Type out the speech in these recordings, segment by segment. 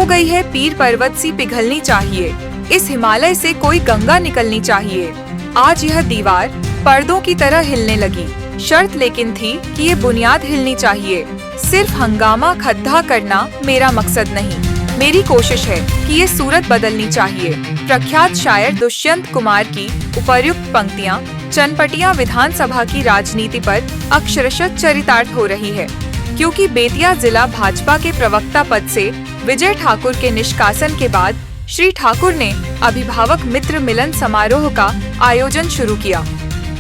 हो गई है पीर पर्वत सी पिघलनी चाहिए, इस हिमालय से कोई गंगा निकलनी चाहिए। आज यह दीवार पर्दों की तरह हिलने लगी। शर्त लेकिन थी कि ये बुनियाद हिलनी चाहिए। सिर्फ हंगामा खद्दा करना मेरा मकसद नहीं, मेरी कोशिश है कि ये सूरत बदलनी चाहिए। प्रख्यात शायर दुष्यंत कुमार की उपर्युक्त पंक्तियाँ चनपटिया विधानसभा की राजनीति पर अक्षरशः चरितार्थ हो रही है, क्योंकि बेतिया जिला भाजपा के प्रवक्ता पद से विजय ठाकुर के निष्कासन के बाद श्री ठाकुर ने अभिभावक मित्र मिलन समारोह का आयोजन शुरू किया।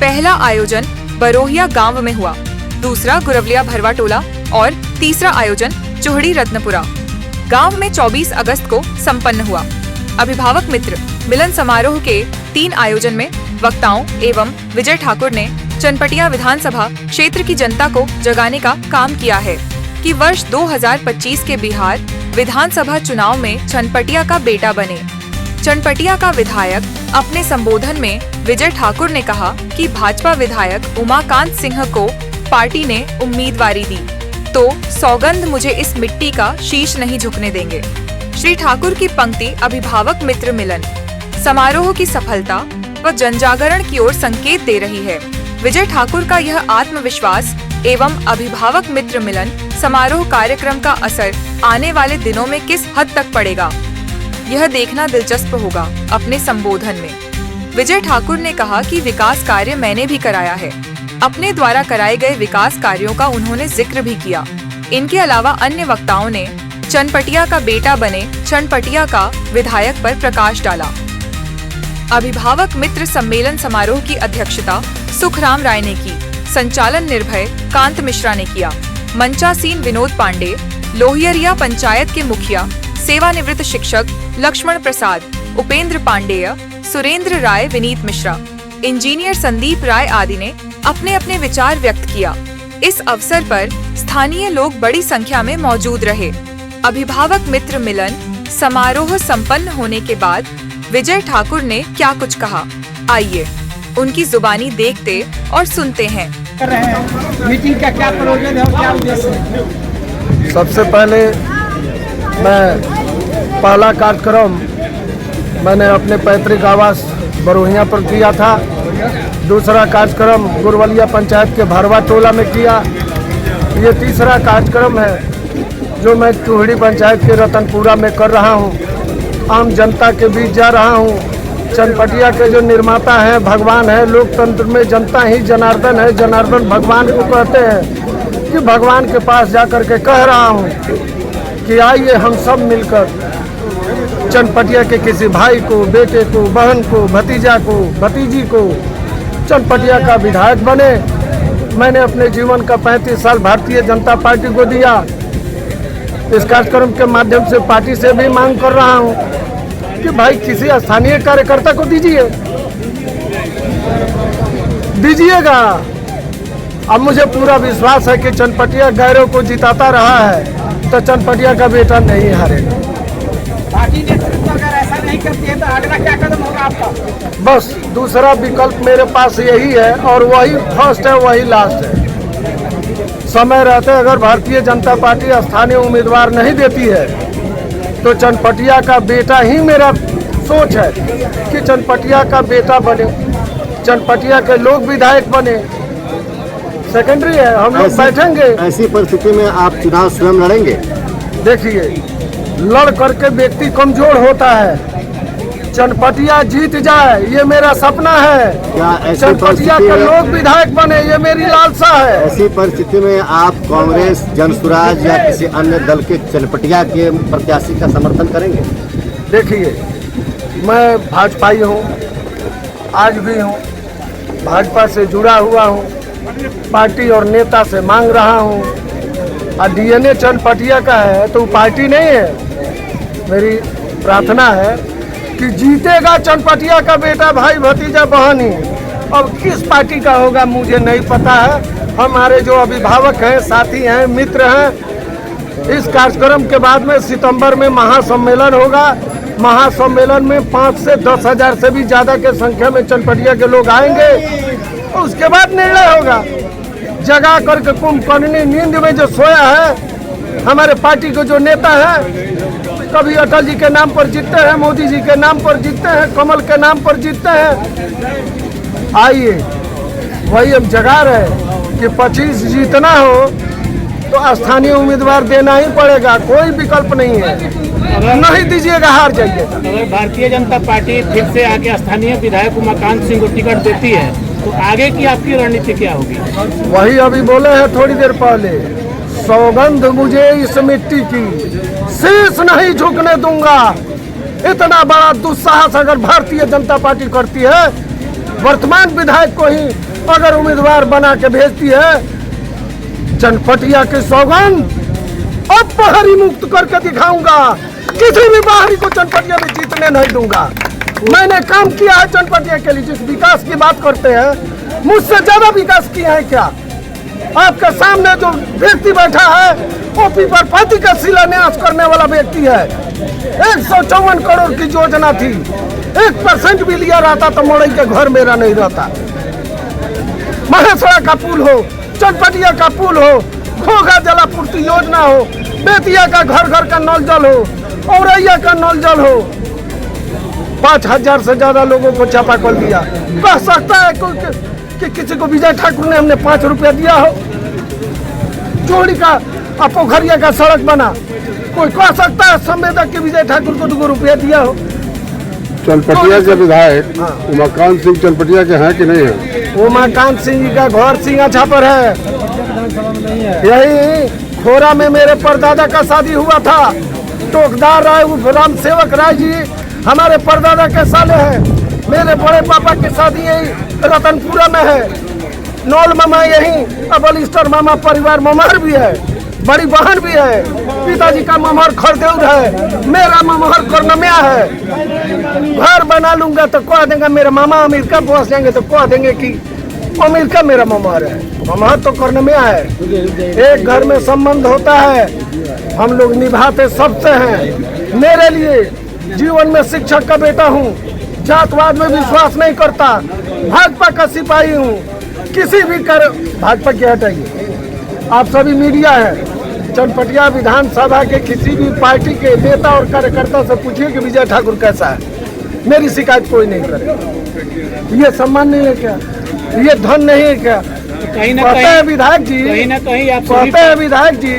पहला आयोजन बरोहिया गांव में हुआ, दूसरा गुरवलिया भरवा टोला और तीसरा आयोजन चोहड़ी रत्नपुरा गांव में 24 अगस्त को संपन्न हुआ। अभिभावक मित्र मिलन समारोह के 3 आयोजन में वक्ताओं एवं विजय ठाकुर ने चनपटिया विधानसभा क्षेत्र की जनता को जगाने का काम किया है कि वर्ष 2025 के बिहार विधानसभा चुनाव में चनपटिया का बेटा बने। चनपटिया का विधायक अपने संबोधन में विजय ठाकुर ने कहा कि भाजपा विधायक उमाकांत सिंह को पार्टी ने उम्मीदवारी दी तो सौगंध मुझे इस मिट्टी का शीश नहीं झुकने देंगे। श्री ठाकुर की पंक्ति अभिभावक मित्र मिलन समारोह की सफलता व जनजागरण की ओर संकेत दे रही है। विजय ठाकुर का यह आत्मविश्वास एवं अभिभावक मित्र मिलन समारोह कार्यक्रम का असर आने वाले दिनों में किस हद तक पड़ेगा, यह देखना दिलचस्प होगा। अपने संबोधन में विजय ठाकुर ने कहा कि विकास कार्य मैंने भी कराया है। अपने द्वारा कराए गए विकास कार्यों का उन्होंने जिक्र भी किया। इनके अलावा अन्य वक्ताओं ने चनपटिया का बेटा बने चनपटिया का विधायक पर प्रकाश डाला। अभिभावक मित्र सम्मेलन समारोह की अध्यक्षता सुखराम राय ने की। संचालन निर्भय कांत मिश्रा ने किया। मंचासीन विनोद पांडे, लोहियरिया पंचायत के मुखिया सेवानिवृत्त शिक्षक लक्ष्मण प्रसाद, उपेंद्र पांडेय, सुरेंद्र राय, विनीत मिश्रा, इंजीनियर संदीप राय आदि ने अपने अपने विचार व्यक्त किया। इस अवसर पर स्थानीय लोग बड़ी संख्या में मौजूद रहे। अभिभावक मित्र मिलन समारोह संपन्न होने के बाद विजय ठाकुर ने क्या कुछ कहा, आइए उनकी जुबानी देखते और सुनते हैं। मीटिंग का क्या प्रयोजन है और क्या उद्देश्य है? सबसे पहले मैं पहला कार्यक्रम मैंने अपने पैतृक आवास बरोहिया पर किया था। दूसरा कार्यक्रम गुरवलिया पंचायत के भरवा टोला में किया। ये तीसरा कार्यक्रम है जो मैं चोहड़ी पंचायत के रतनपुरा में कर रहा हूँ। आम जनता के बीच जा रहा हूँ। चनपटिया के जो निर्माता हैं भगवान है, लोकतंत्र में जनता ही जनार्दन है, जनार्दन भगवान को कहते हैं कि भगवान के पास जाकर के कह रहा हूँ कि आइए हम सब मिलकर चनपटिया के किसी भाई को, बेटे को, बहन को, भतीजा को, भतीजी को चनपटिया का विधायक बने। मैंने अपने जीवन का 35 साल भारतीय जनता पार्टी को दिया। इस कार्यक्रम के माध्यम से पार्टी से भी मांग कर रहा हूँ कि भाई किसी स्थानीय कार्यकर्ता को दीजिएगा। अब मुझे पूरा विश्वास है कि चनपटिया गैरों को जिताता रहा है तो चनपटिया का बेटा नहीं हारेगा। पार्टी नेतृत्व अगर ऐसा नहीं करती है तो अगला क्या कदम होगा आपका? बस दूसरा विकल्प मेरे पास यही है और वही फर्स्ट है, वही लास्ट है। समय रहते अगर भारतीय जनता पार्टी स्थानीय उम्मीदवार नहीं देती है तो चनपटिया का बेटा ही मेरा सोच है कि चनपटिया का बेटा बने, चनपटिया के लोग विधायक बने। सेकेंडरी है, हम लोग बैठेंगे। ऐसी परिस्थिति में आप चुनाव स्वयं लड़ेंगे? देखिए, लड़ करके व्यक्ति कमजोर होता है। चनपटिया जीत जाए ये मेरा सपना है। चनपटिया के लोग विधायक बने ये मेरी लालसा है। ऐसी परिस्थिति में आप कांग्रेस, जनसुराज या किसी अन्य दल के चनपटिया के प्रत्याशी का समर्थन करेंगे? देखिए, मैं भाजपाई हूँ, आज भी हूँ, भाजपा से जुड़ा हुआ हूँ, पार्टी और नेता से मांग रहा हूँ। और डीएनए चनपटिया का है तो पार्टी नहीं है। मेरी प्रार्थना है कि जीतेगा चनपटिया का बेटा, भाई भतीजा बहन ही। अब किस पार्टी का होगा मुझे नहीं पता है। हमारे जो अभिभावक हैं, साथी हैं, मित्र हैं, इस कार्यक्रम के बाद में सितंबर में महासम्मेलन होगा। महासम्मेलन में 5 से 10 हजार से भी ज़्यादा के संख्या में चनपटिया के लोग आएंगे और उसके बाद निर्णय होगा। जगा करके कुंभकर्णी नींद में जो सोया है हमारे पार्टी को जो नेता है कभी अटल जी के नाम पर जीतते हैं, मोदी जी के नाम पर जीतते हैं, कमल के नाम पर जीतते हैं। आइए वही हम जगा रहे कि 25 जीतना हो तो स्थानीय उम्मीदवार देना ही पड़ेगा, कोई विकल्प नहीं है। नहीं दीजिएगा हार जाइएगा। अगर भारतीय जनता पार्टी फिर से आके स्थानीय विधायक उमाकांत सिंह को टिकट देती है तो आगे की आपकी रणनीति क्या होगी? वही अभी बोले हैं थोड़ी देर पहले, सौगंध मुझे इस मिट्टी की, शीश नहीं झुकने दूंगा। इतना बड़ा दुस्साहस अगर भारतीय जनता पार्टी करती है, वर्तमान विधायक को ही अगर उम्मीदवार बना के भेजती है, चनपटिया की सौगंध अब बाहरी मुक्त करके दिखाऊंगा। किसी भी बाहरी को चनपटिया में जीतने नहीं दूंगा। मैंने काम किया है चनपटिया के लिए। जिस विकास की बात करते हैं, मुझसे ज्यादा विकास किया है क्या? आपके सामने जो व्यक्ति बैठा है वो पीपर पाती का शिलान्यास करने वाला व्यक्ति है। 154 करोड़ की योजना थी, 1% भी लिया रहता तो मोड़ई के घर मेरा नहीं रहता। महेशरा का पुल हो, चनपटिया का पुल हो, घोघा जलापूर्ति योजना हो, बेतिया का घर घर का नल जल हो, औरैया का नल जल हो, 5000 से ज्यादा लोगों को चापाकल दिया। कह सकता है कि किसी को विजय ठाकुर ने हमने 5 रुपया दिया हो? जोड़ी का पोखरिया का सड़क बना, कोई कह सकता है संवेदक के विजय ठाकुर को 2 रुपया दिया हो? चनपटिया के विधायक उमाकांत सिंह चनपटिया के हैं कि नहीं है? उमाकांत सिंह का घर सिंगाछा पर है। यही खोरा में मेरे परदादा का शादी हुआ था। टोकदार राय उर्फ राम सेवक राय जी हमारे परदादा के साले हैं। मेरे बड़े पापा की शादी यही रतनपुरा में है। नौल मामा यही, अबलिस्टर मामा परिवार ममहर भी है, बड़ी बहन भी है। पिताजी का ममहर खरदेव है, मेरा ममहर करनमिया है। घर बना लूंगा तो कह देंगे मेरे मामा अमेरिका पहुंच जाएंगे तो कह देंगे कि अमेरिका मेरा ममहर है। ममहर तो करनमिया है। एक घर में संबंध होता है, हम लोग निभाते सबसे हैं। मेरे लिए जीवन में शिक्षक का बेटा हूँ, जातवाद में विश्वास नहीं करता, भाजपा का सिपाही हूँ। किसी भी कर भाजपा की हटाइए, आप सभी मीडिया है। चनपटिया विधानसभा के किसी भी पार्टी के नेता और कार्यकर्ता से पूछिए कि विजय ठाकुर कैसा है, मेरी शिकायत कोई नहीं करे। ये सम्मान नहीं है क्या? ये धन नहीं है क्या? कहीं ना कहते कहीं हैं विधायक जी, कहीं ना कहीं आप कहते हैं विधायक जी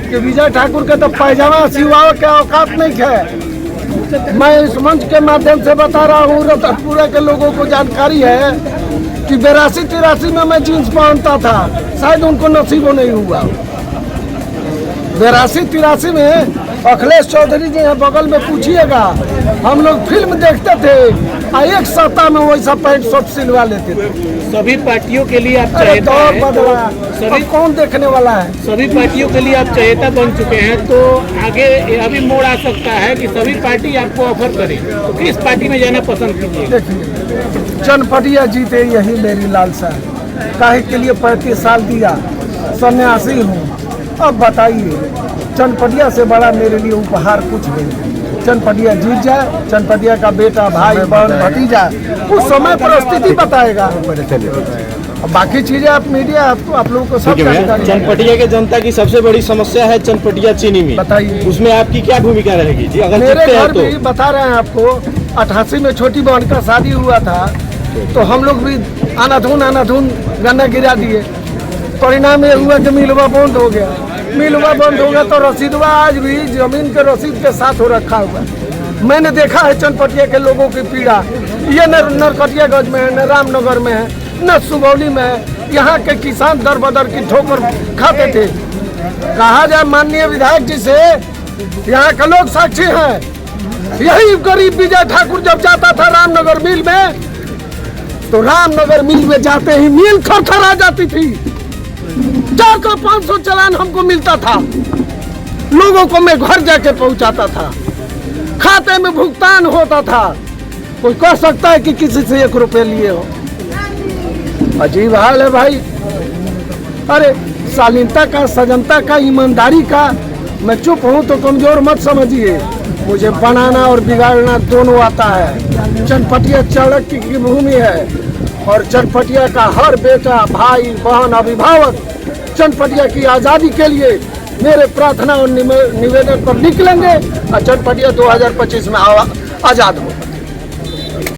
कि विजय ठाकुर के तो पैजामा सिवाओ के औकात नहीं है। मैं इस मंच के माध्यम से बता रहा हूँ, रतनपुरा के लोगों को जानकारी है कि 82-83 में मैं जींस पहनता था, शायद उनको नसीबो नहीं हुआ। 82-83 में अखिलेश चौधरी जी हैं, बगल में पूछिएगा, हम लोग फिल्म देखते थे, एक सप्ताह में वैसा पैंट शर्ट सिलवा लेते थे। सभी पार्टियों के लिए आप अरे चहेता दौर हैं, बदला, सभी अब कौन देखने वाला है? सभी पार्टियों के लिए आप चहेता बन चुके हैं, तो आगे अभी मोड़ आ सकता है कि सभी पार्टी आपको ऑफर करें, तो किस पार्टी में जाना पसंद कीजिएगा? देखिए, चनपटिया जीते यही मेरी लालसा है। काहे के लिए 35 साल दिया, सन्यासी हूँ। अब बताइए, चनपटिया से बड़ा मेरे लिए उपहार कुछ नहीं। चनपटिया जीत जाए, चनपटिया का बेटा, भाई, बहन, भतीजा, उस समय परिस्थिति बताएगा। अब बाकी चीजें आप मीडिया, आप लोगों को सब जानकारी है। चनपटिया के जनता की सबसे बड़ी समस्या है चनपटिया चीनी मिल। बताइए, उसमें आपकी क्या भूमिका रहेगी जी अगर मेरे जीतते घर हैं तो? भी बता रहे हैं आपको, 88 में छोटी बहन का शादी हुआ था, तो हम लोग भी आनाधून गन्ना गिरा दिए। परिणाम ये हुआ कि मिलवा बंद हो गया। मिलवा बंद हो गया तो रसीदवा आज भी जमीन के रसीद के साथ हो रखा हुआ। मैंने देखा है चनपटिया के लोगों की पीड़ा। ये न नरकटियागंज में है, न रामनगर में है, न सुगौली में है। यहाँ के किसान दर बदर की ठोकर खाते थे। कहा जाए माननीय विधायक जी से, यहाँ के लोग साक्षी हैं। यही गरीब विजय ठाकुर जब जाता था रामनगर मिल में, तो रामनगर मिल में जाते ही मिल थरथरा जाती थी। 400-500 चालान हमको मिलता था। लोगों को मैं घर जाके पहुंचाता था, खाते में भुगतान होता था। कोई कह सकता है कि किसी से 1 रुपये लिए हो? अजीब हाल है भाई। अरे शालीनता का, सजनता का, ईमानदारी का मैं चुप हूँ तो कमजोर मत समझिए। मुझे बनाना और बिगाड़ना दोनों आता है। चनपटिया चाणक्य की भूमि है और चनपटिया का हर बेटा, भाई, बहन, अभिभावक चनपटिया की आज़ादी के लिए मेरे प्रार्थना और निवेदन पर निकलेंगे और चनपटिया 2025 में आज़ाद हो।